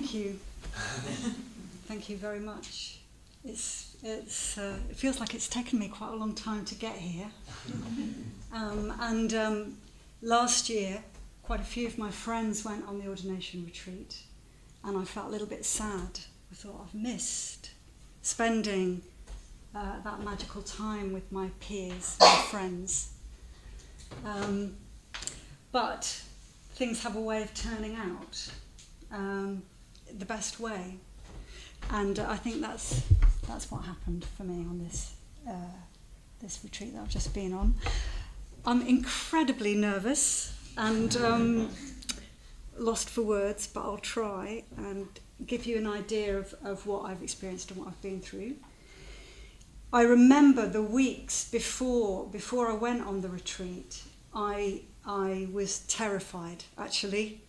thank you. Thank you very much. It feels like it's taken me quite a long time to get here. Last year, quite a few of my friends went on the ordination retreat, and I felt a little bit sad. I thought I've missed spending that magical time with my peers, my friends. But things have a way of turning out the best way, and I think that's what happened for me on this retreat that I've just been on. I'm incredibly nervous and lost for words, but I'll try and give you an idea of what I've experienced and what I've been through. I remember the weeks before I went on the retreat, I was terrified, actually.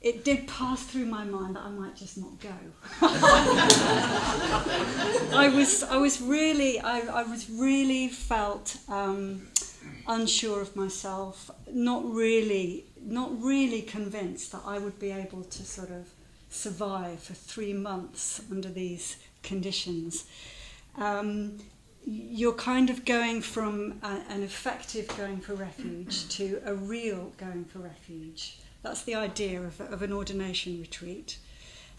It did pass through my mind that I might just not go. I was really felt unsure of myself, not really convinced that I would be able to sort of survive for 3 months under these conditions. You're kind of going from an effective going for refuge to a real going for refuge. That's the idea of an ordination retreat.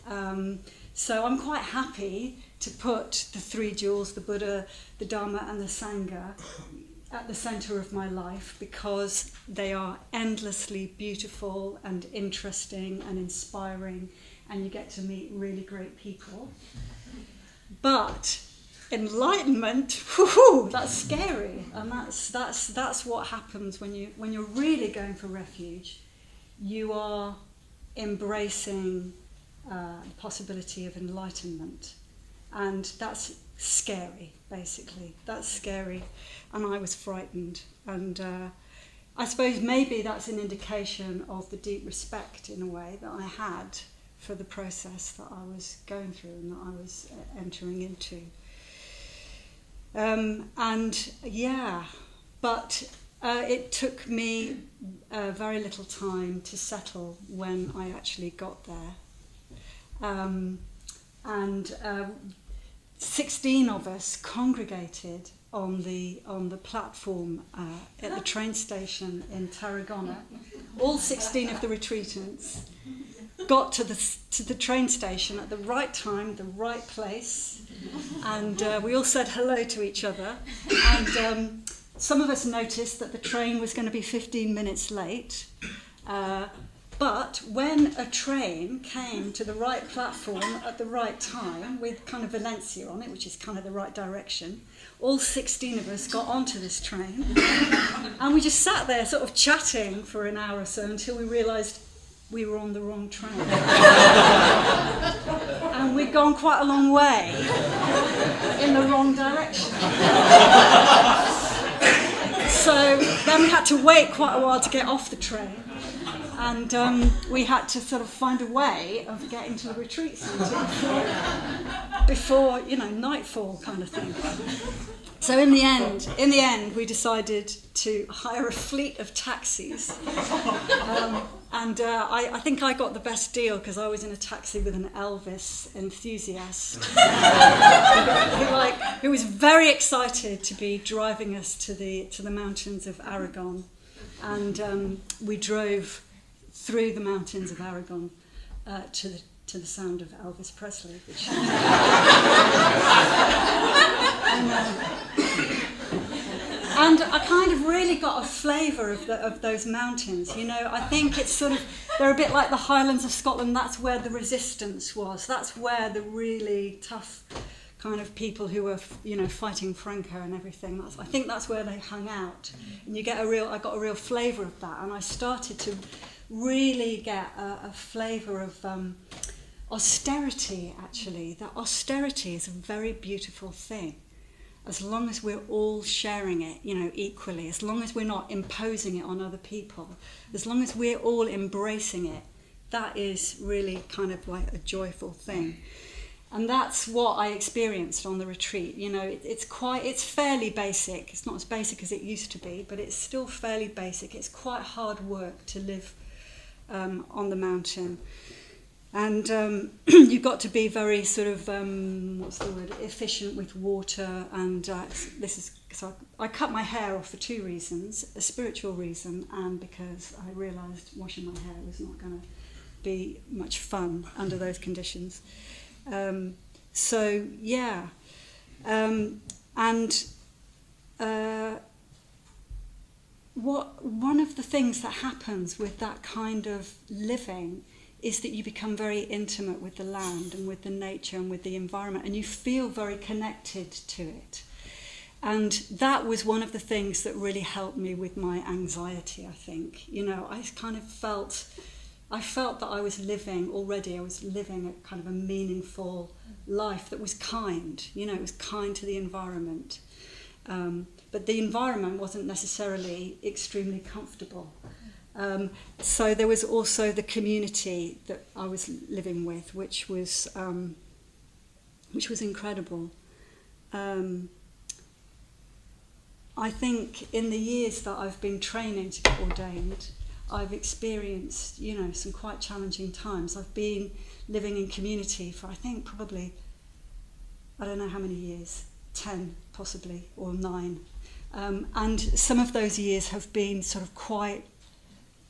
So I'm quite happy to put the three jewels, the Buddha, the Dharma and the Sangha, at the centre of my life, because they are endlessly beautiful and interesting and inspiring, and you get to meet really great people. But enlightenment, that's scary, and that's what happens when you're really going for refuge. You are embracing the possibility of enlightenment, and that's scary, basically. That's scary, and I was frightened, and I suppose maybe that's an indication of the deep respect, in a way, that I had for the process that I was going through and that I was entering into. It took me very little time to settle when I actually got there. 16 of us congregated on the platform at the train station in Tarragona. All 16 of the retreatants got to the train station at the right time, the right place, and we all said hello to each other. And some of us noticed that the train was going to be 15 minutes late. But when a train came to the right platform at the right time, with kind of Valencia on it, which is kind of the right direction, all 16 of us got onto this train. And we just sat there sort of chatting for an hour or so until we realised we were on the wrong train. And we'd gone quite a long way in the wrong direction. So then we had to wait quite a while to get off the train. And we had to sort of find a way of getting to the retreat centre before nightfall kind of thing. So in the end, we decided to hire a fleet of taxis. I think I got the best deal because I was in a taxi with an Elvis enthusiast who was very excited to be driving us to the mountains of Aragon. And we drove through the mountains of Aragon to the sound of Elvis Presley, which and I kind of really got a flavour of those mountains. I think it's sort of, they're a bit like the Highlands of Scotland. That's where the resistance was. That's where the really tough kind of people who were, fighting Franco and everything. I think that's where they hung out. And I got a real flavour of that. And I started to really get a flavour of austerity, actually. That austerity is a very beautiful thing, as long as we're all sharing it, equally, as long as we're not imposing it on other people, as long as we're all embracing it, that is really kind of like a joyful thing. And that's what I experienced on the retreat. It's fairly basic. It's not as basic as it used to be, but it's still fairly basic. It's quite hard work to live on the mountain. And you've got to be very sort of, efficient with water. And so I cut my hair off for 2 reasons: a spiritual reason, and because I realised washing my hair was not going to be much fun under those conditions. One of the things that happens with that kind of living is that you become very intimate with the land and with the nature and with the environment, and you feel very connected to it. And that was one of the things that really helped me with my anxiety, I think. I kind of felt that I was living a kind of a meaningful life that was kind. It was kind to the environment. But the environment wasn't necessarily extremely comfortable. So there was also the community that I was living with, which was incredible. I think in the years that I've been training to get ordained, I've experienced, some quite challenging times. I've been living in community for, I think, probably, I don't know how many years, 10 possibly, or 9. And some of those years have been sort of quite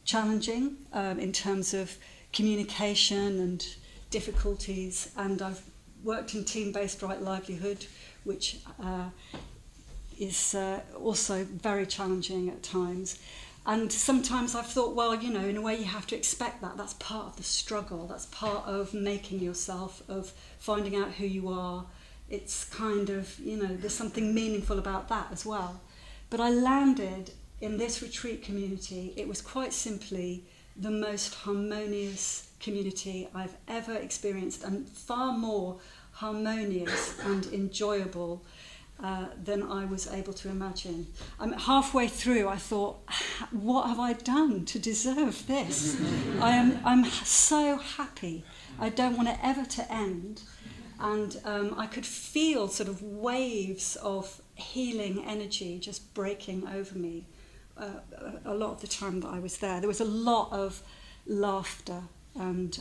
challenging in terms of communication and difficulties. And I've worked in team-based right livelihood, which is also very challenging at times. And sometimes I've thought, well, in a way you have to expect that. That's part of the struggle. That's part of making yourself, of finding out who you are. It's kind of, there's something meaningful about that as well. But I landed in this retreat community. It was quite simply the most harmonious community I've ever experienced, and far more harmonious and enjoyable than I was able to imagine. Halfway through, I thought, what have I done to deserve this? I'm so happy. I don't want it ever to end. And I could feel sort of waves of healing energy just breaking over me a lot of the time that I was there. There was a lot of laughter. And,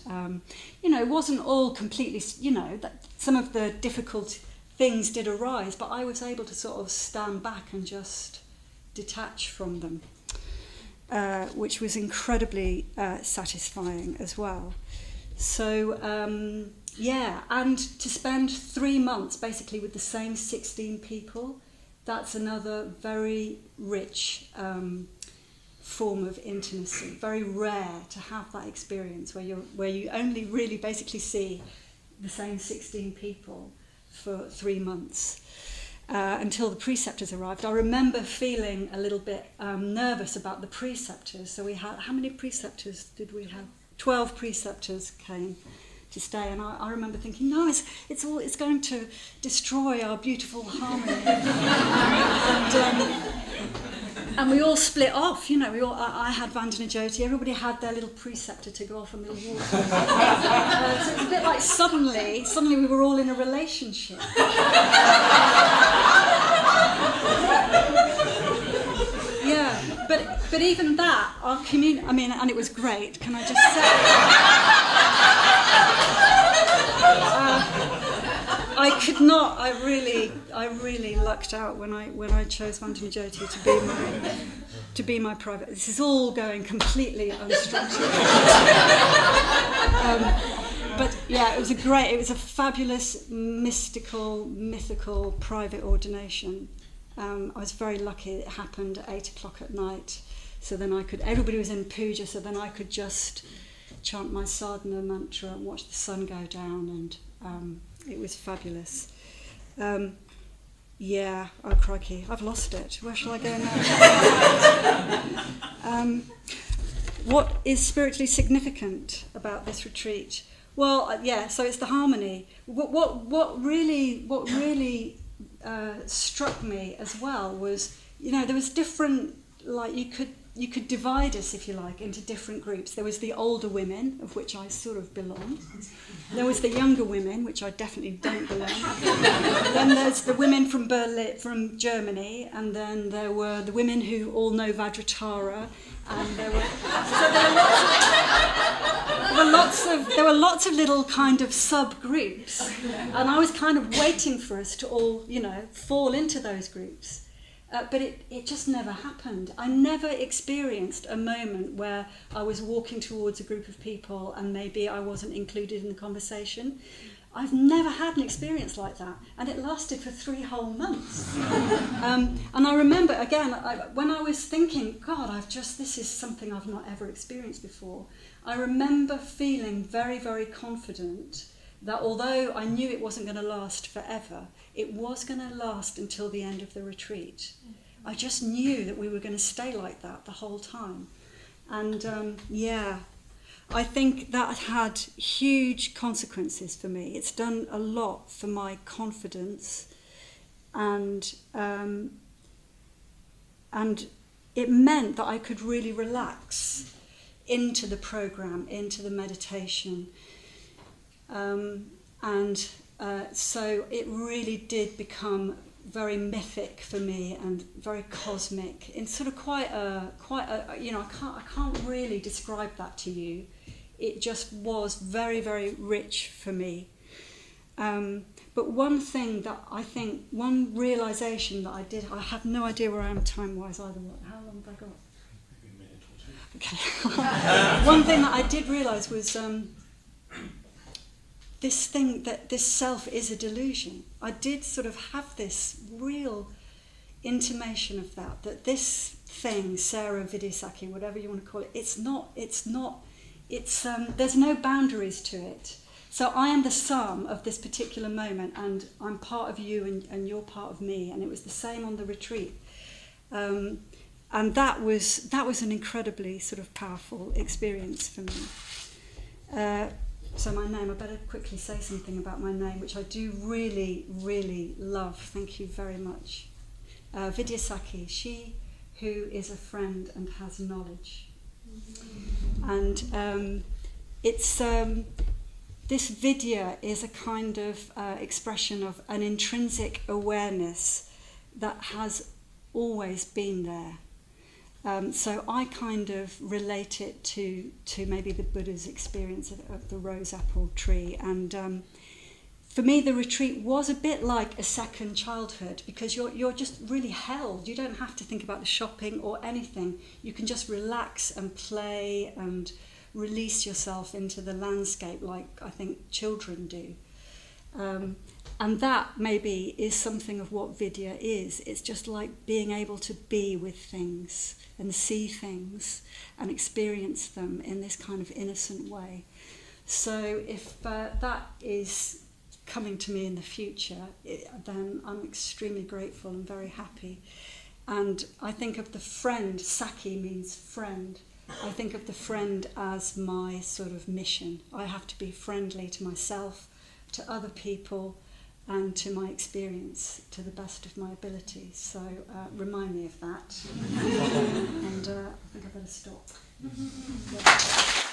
it wasn't all completely, that some of the difficult things did arise, but I was able to sort of stand back and just detach from them, which was incredibly satisfying as well. So, and to spend 3 months basically with the same 16 people, that's another very rich form of intimacy. Very rare to have that experience where you only really basically see the same 16 people for 3 months until the preceptors arrived. I remember feeling a little bit nervous about the preceptors. So we had, how many preceptors did we have? 12 preceptors came to stay, and I remember thinking, no, it's going to destroy our beautiful harmony. And we all split off, I had Danayutta, everybody had their little preceptor to go off and they'll walk. So it's a bit like suddenly we were all in a relationship. Yeah, but even that, our community, and it was great, can I just say? I could not. I really lucked out when I chose Danayutta to be my private. This is all going completely unstructured. But yeah, it was a fabulous, mythical private ordination. I was very lucky. It happened at 8:00 at night, so then everybody was in puja, so then I could just chant my sadhana mantra and watch the sun go down, and it was fabulous. Oh crikey, I've lost it. Where shall I go now? What is spiritually significant about this retreat? Well, so it's the harmony. What really struck me as well was, there was different, like you could divide us, if you like, into different groups. There was the older women, of which I sort of belonged. There was the younger women, which I definitely don't belong. Then there's the women from Berlin, from Germany, and then there were the women who all know Vajratara, and there were lots there were lots of little kind of subgroups, and I was kind of waiting for us to all, fall into those groups. But it just never happened. I never experienced a moment where I was walking towards a group of people and maybe I wasn't included in the conversation. I've never had an experience like that, and it lasted for 3 whole months. And I remember, again, when I was thinking, God, this is something I've not ever experienced before, I remember feeling very, very confident that although I knew it wasn't going to last forever, it was going to last until the end of the retreat. I just knew that we were going to stay like that the whole time. And I think that had huge consequences for me. It's done a lot for my confidence, and it meant that I could really relax into the program, into the meditation. So it really did become very mythic for me and very cosmic. In sort of quite a I can't really describe that to you. It just was very, very rich for me. But one thing that I think, one realisation that I did, I have no idea where I am time-wise either. How long have I got? Maybe a minute or two. Okay. One thing that I did realise was this thing that this self is a delusion. I did sort of have this real intimation of that this thing, Sarah, Vidyasakhi, whatever you want to call it, there's no boundaries to it. So I am the sum of this particular moment, and I'm part of you and you're part of me, and it was the same on the retreat. And that was an incredibly sort of powerful experience for me. So my name, I better quickly say something about my name, which I do really, really love. Thank you very much. Vidyasakhi, she who is a friend and has knowledge. And it's this vidya is a kind of expression of an intrinsic awareness that has always been there. So I kind of relate it to maybe the Buddha's experience of the rose apple tree. And for me, the retreat was a bit like a second childhood, because you're just really held. You don't have to think about the shopping or anything. You can just relax and play and release yourself into the landscape like I think children do. And that maybe is something of what Vidya is. It's just like being able to be with things and see things and experience them in this kind of innocent way. So if that is coming to me in the future, then I'm extremely grateful and very happy. And I think of the friend, Sakhi means friend. I think of the friend as my sort of mission. I have to be friendly to myself, to other people, and to my experience to the best of my ability. So remind me of that. And I think I better stop. Yeah.